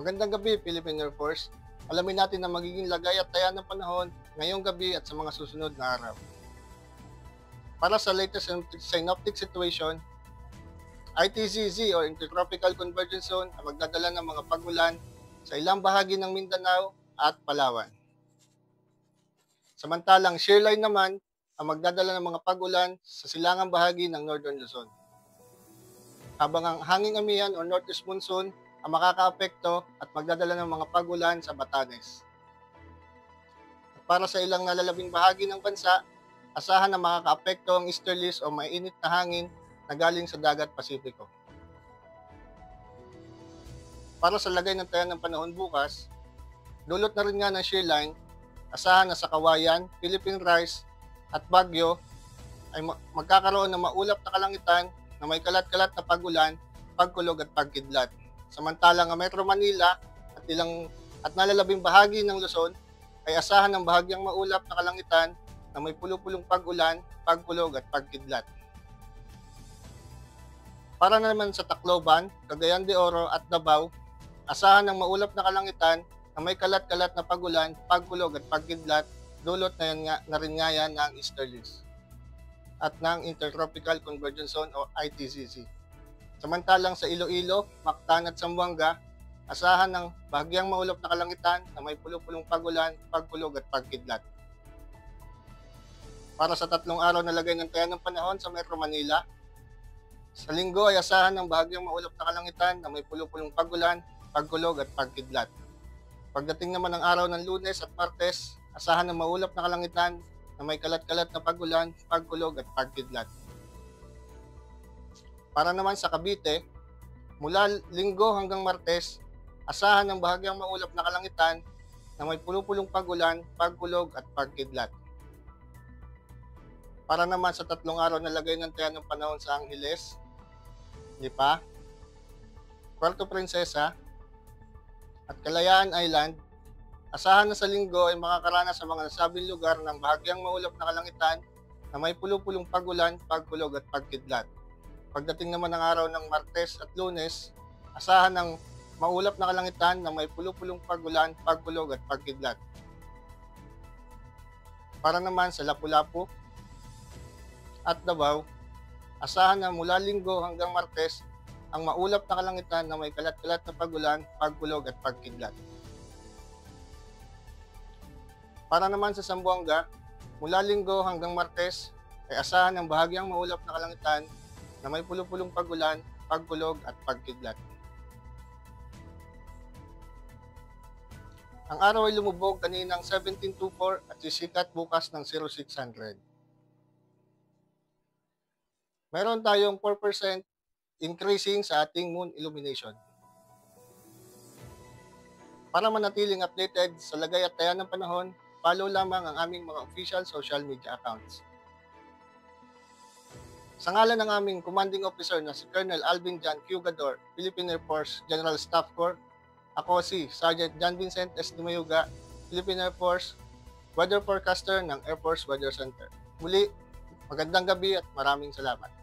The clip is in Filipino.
Magandang gabi, Philippine Air Force. Alamin natin ang magiging lagay at taya ng panahon ngayong gabi at sa mga susunod na araw. Para sa latest synoptic situation, ITZZ o Intertropical Convergence Zone ang magdadala ng mga pag-ulan sa ilang bahagi ng Mindanao at Palawan. Samantalang shearline naman ang magdadala ng mga pag-ulan sa silangang bahagi ng Northern Luzon. Habang ang hanging amihan o northeast monsoon ang makakaapekto at magdadala ng mga pag-ulan sa Batanes. At para sa ilang nalalabing bahagi ng bansa, asahan na makakaapekto ang easterlies o mainit na hangin na galing sa dagat Pasipiko. Para sa lagay ng taya ng panahon bukas, dulot na rin nga ng shearline, asahan na sa Kawayan, Philippine Rice at Baguio ay magkakaroon ng maulap na kalangitan na may kalat-kalat na pag-ulan, pagkulog at pagkidlat. Samantalang ang Metro Manila at nalalabing bahagi ng Luzon ay asahan ng bahagyang maulap na kalangitan na may pulo-pulong pag-ulan, pagkulog at pagkidlat. Para naman sa Tacloban, Cagayan de Oro at Davao, asahan ng maulap na kalangitan na may kalat-kalat na pag-ulan, pagkulog at pagkidlat, dulot na rin nga yan ng easterlies at ng Intertropical Convergence Zone o ITZZ. Samantalang sa Iloilo, Mactan at Zamboanga, asahan ng bahagyang maulap na kalangitan na may pulo-pulong pag-ulan, pagkulog at pagkidlat. Para sa 3 araw na lagay ng taya ng panahon sa Metro Manila, sa Linggo ay asahan ng bahagyang maulap na kalangitan na may pulo-pulong pag-ulan, pagkulog at pagkidlat. Pagdating naman ng araw ng Lunes at Martes, asahan ng maulap na kalangitan na may kalat-kalat na pag-ulan, pagkulog at pagkidlat. Para naman sa Cavite, mula Linggo hanggang Martes, asahan ng bahagyang maulap na kalangitan na may pulo-pulong pag-ulan, pagkulog at pagkidlat. Para naman sa 3 araw na lagay ng taya ng panahon sa Angeles, Lipa, Puerto Princesa at Kalayaan Island, asahan na sa Linggo ay makakaranas sa mga nasabing lugar ng bahagyang maulap na kalangitan na may pulo-pulong pag-ulan, pagkulog at pagkidlat. Pagdating naman ng araw ng Martes at Lunes, asahan ng maulap na kalangitan na may pulo-pulong pag-ulan, pagkulog at pagkidlat. Para naman sa Lapu-Lapu at Davao, asahan na mula Linggo hanggang Martes ang maulap na kalangitan na may kalat-kalat na pag-ulan, pagkulog at pagkidlat. Para naman sa Zamboanga, mula Linggo hanggang Martes ay asahan ng bahagyang maulap na kalangitan na may pulo-pulong pag-ulan, pagkulog at pagkidlat. Ang araw ay lumubog kaninang 17:24 at sisikat bukas ng 0600. Meron tayong 4% increasing sa ating moon illumination. Para manatiling updated sa lagay at taya ng panahon, follow lamang ang aming mga official social media accounts. Sa ngalan ng aming commanding officer na si Colonel Alvin Jan Cugador, Philippine Air Force General Staff Corps, ako si Sergeant John Vincent S. Dumayuga, Philippine Air Force Weather Forecaster ng Air Force Weather Center. Muli, magandang gabi at maraming salamat.